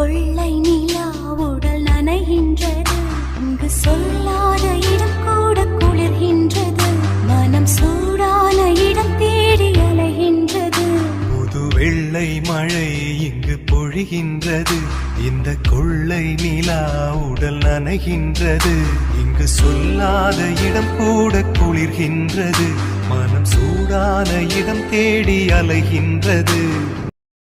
கொள்ளை நிலா உடல் நனைகின்றது. இங்கு சொல்லாத இடம் கூட குளிர்கின்றது. மனம் சூடான இடம் தேடி அலைகின்றது. புது வெள்ளை மழை இங்கு பொழிகின்றது. இந்த கொள்ளை நிலா உடல் நனைகின்றது. இங்கு சொல்லாத இடம் கூட குளிர்கின்றது. மனம் சூடான இடம் தேடி அலைகின்றது.